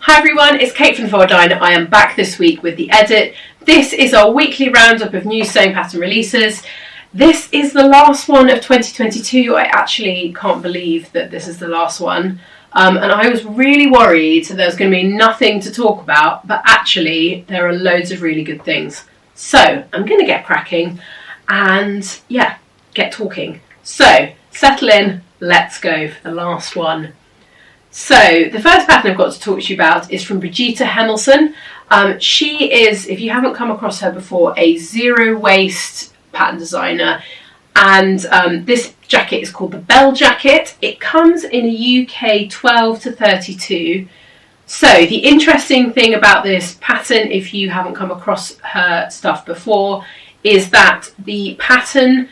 Hi everyone, it's Kate from Navara Coat. I am back this week with the edit. This is our weekly roundup of new sewing pattern releases. This is the last one of 2022. I actually can't believe that this is the last one. And I was really worried that there was going to be nothing to talk about, but actually there are loads of really good things. So I'm going to get cracking and get talking. So settle in, let's go for the last one. So the first pattern I've got to talk to you about is from Brigitte Hemmelson. She is, if you haven't come across her before, a zero waste pattern designer, and this jacket is called the Bell Jacket. It comes in a UK 12 to 32. So the interesting thing about this pattern, if you haven't come across her stuff before, is that the pattern,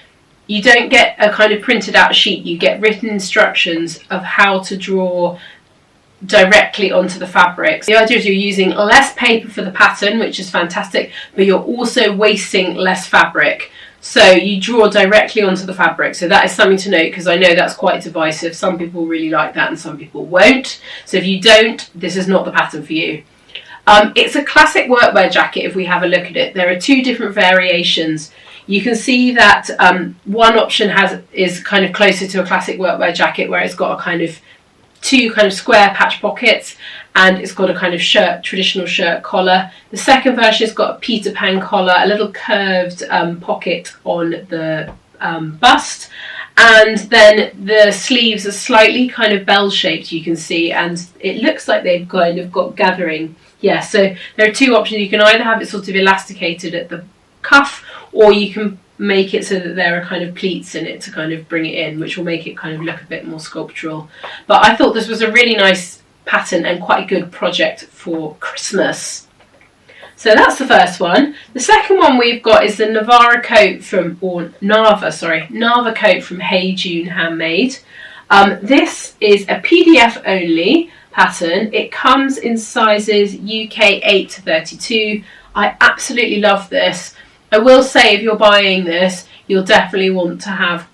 you don't get a kind of printed out sheet, you get written instructions of how to draw directly onto the fabric. The idea is you're using less paper for the pattern, which is fantastic, but you're also wasting less fabric. So you draw directly onto the fabric. So that is something to note, because I know that's quite divisive. Some people really like that and some people won't. So if you don't, this is not the pattern for you. It's a classic workwear jacket if we have a look at it. There are two different variations. You can see that one option is kind of closer to a classic workwear jacket, where it's got a kind of two kind of square patch pockets, and it's got a kind of traditional shirt collar. The second version has got a Peter Pan collar, a little curved pocket on the bust, and then the sleeves are slightly kind of bell shaped, you can see, and it looks like they've kind of got gathering. Yeah, so there are two options. You can either have it sort of elasticated at the cuff, or you can make it so that there are kind of pleats in it to kind of bring it in, which will make it kind of look a bit more sculptural. But I thought this was a really nice pattern and quite a good project for Christmas. So that's the first one. The second one we've got is the Navara Coat Navara Coat from Hey June Handmade. This is a PDF only pattern. It comes in sizes UK 8 to 32. I absolutely love this. I will say, if you're buying this, you'll definitely want to have,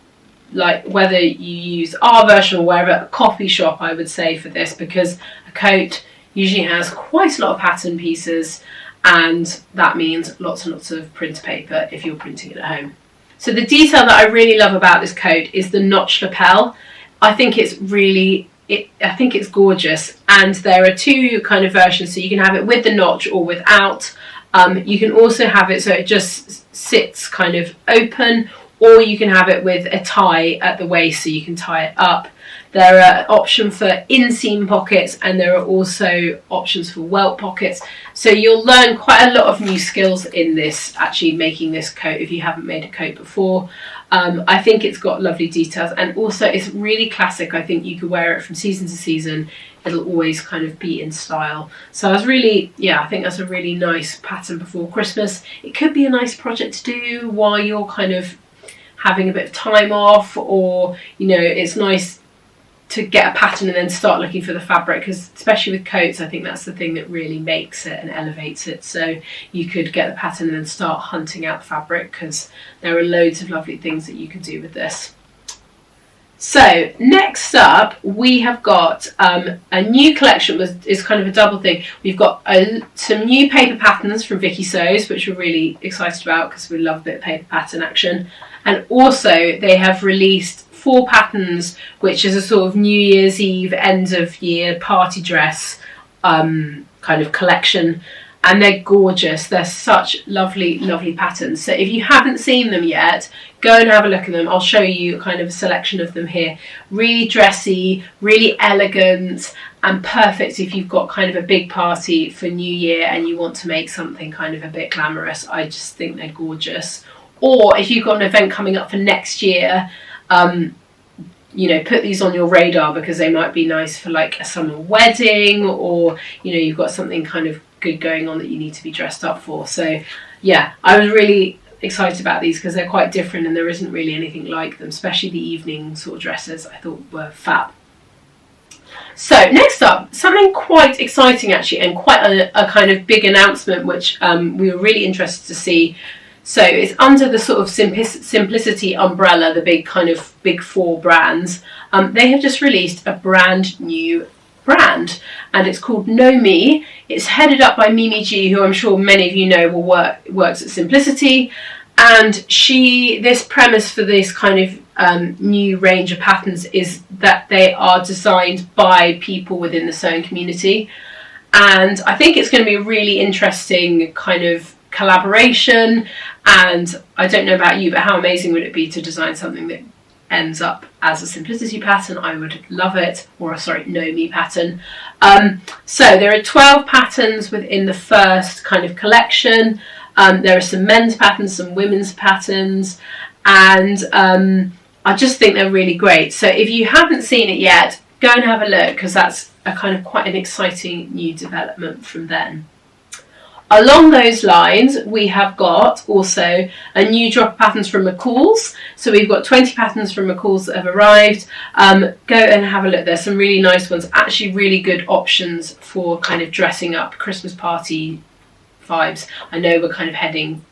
like, whether you use our version or wherever, a copy shop, I would say, for this, because a coat usually has quite a lot of pattern pieces, and that means lots and lots of print paper if you're printing it at home. So the detail that I really love about this coat is the notch lapel. I think it's gorgeous, and there are two kind of versions, so you can have it with the notch or without. You can also have it so it just sits kind of open, or you can have it with a tie at the waist so you can tie it up. There are options for inseam pockets, and there are also options for welt pockets. So you'll learn quite a lot of new skills in this, actually making this coat, if you haven't made a coat before. I think it's got lovely details, and also it's really classic. I think you could wear it from season to season. It'll always kind of be in style. So I think that's a really nice pattern before Christmas. It could be a nice project to do while you're kind of having a bit of time off, or, you know, it's nice to get a pattern and then start looking for the fabric, because especially with coats, I think that's the thing that really makes it and elevates it. So you could get the pattern and then start hunting out the fabric, because there are loads of lovely things that you could do with this. So next up, we have got a new collection. Is kind of a double thing. We've got some new paper patterns from Vicky Sews, which we're really excited about because we love a bit of paper pattern action. And also they have released 4 patterns, which is a sort of New Year's Eve, end of year party dress kind of collection. And they're gorgeous. They're such lovely, lovely patterns. So if you haven't seen them yet, go and have a look at them. I'll show you kind of a selection of them here. Really dressy, really elegant, and perfect if you've got kind of a big party for New Year and you want to make something kind of a bit glamorous. I just think they're gorgeous. Or if you've got an event coming up for next year, you know, put these on your radar, because they might be nice for like a summer wedding, or, you know, you've got something kind of good going on that you need to be dressed up for. So yeah, I was really excited about these because they're quite different and there isn't really anything like them, especially the evening sort of dresses I thought were fab. So next up, something quite exciting actually, and quite a kind of big announcement, which we were really interested to see. So it's under the sort of Simplicity umbrella, the big 4 brands. They have just released a brand new brand, and it's called Know Me. It's headed up by Mimi G, who I'm sure many of you know works at Simplicity, and this premise for this kind of new range of patterns is that they are designed by people within the sewing community, and I think it's going to be a really interesting kind of collaboration. And I don't know about you, but how amazing would it be to design something that ends up as a Simplicity pattern? I would love it. Or sorry, Know Me pattern. So there are 12 patterns within the first kind of collection. There are some men's patterns, some women's patterns, and I just think they're really great. So if you haven't seen it yet, go and have a look, because that's a kind of quite an exciting new development from then. Along those lines, we have got also a new drop of patterns from McCall's. So we've got 20 patterns from McCall's that have arrived. Go and have a look. There's some really nice ones, actually really good options for kind of dressing up Christmas party vibes. I know we're kind of heading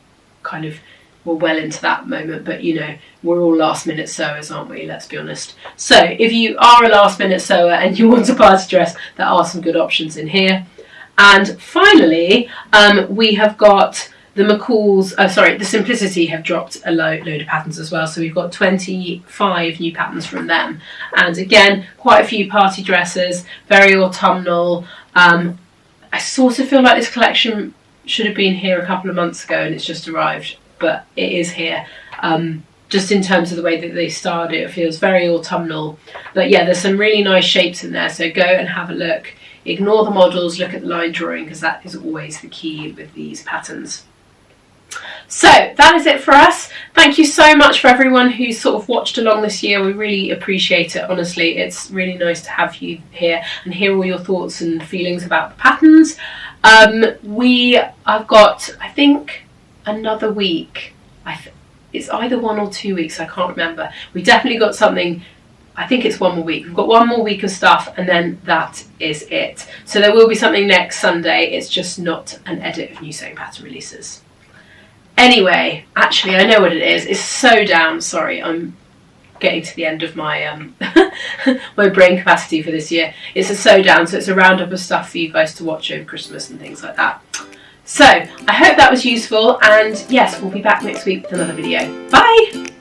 we're well into that moment, but you know, we're all last minute sewers, aren't we? Let's be honest. So if you are a last minute sewer and you want a party dress, there are some good options in here. And finally, we have got the McCall's, the Simplicity have dropped a load of patterns as well. So we've got 25 new patterns from them. And again, quite a few party dresses, very autumnal. I sort of feel like this collection should have been here a couple of months ago and it's just arrived, but it is here. Just in terms of the way that they styled it, it feels very autumnal. But yeah, there's some really nice shapes in there. So go and have a look. Ignore the models, look at the line drawing, because that is always the key with these patterns. So that is it for us. Thank you so much for everyone who sort of watched along this year. We really appreciate it, honestly. It's really nice to have you here and hear all your thoughts and feelings about the patterns. I've got, I think, another week. It's either 1 or 2 weeks, I can't remember. We definitely got something. I think it's 1 more week. We've got 1 more week of stuff and then that is it. So there will be something next Sunday. It's just not an edit of new sewing pattern releases. Anyway, actually I know what it is. It's sew down. Sorry, I'm getting to the end of my my brain capacity for this year. It's a sew down, so it's a roundup of stuff for you guys to watch over Christmas and things like that. So I hope that was useful, and yes, we'll be back next week with another video. Bye!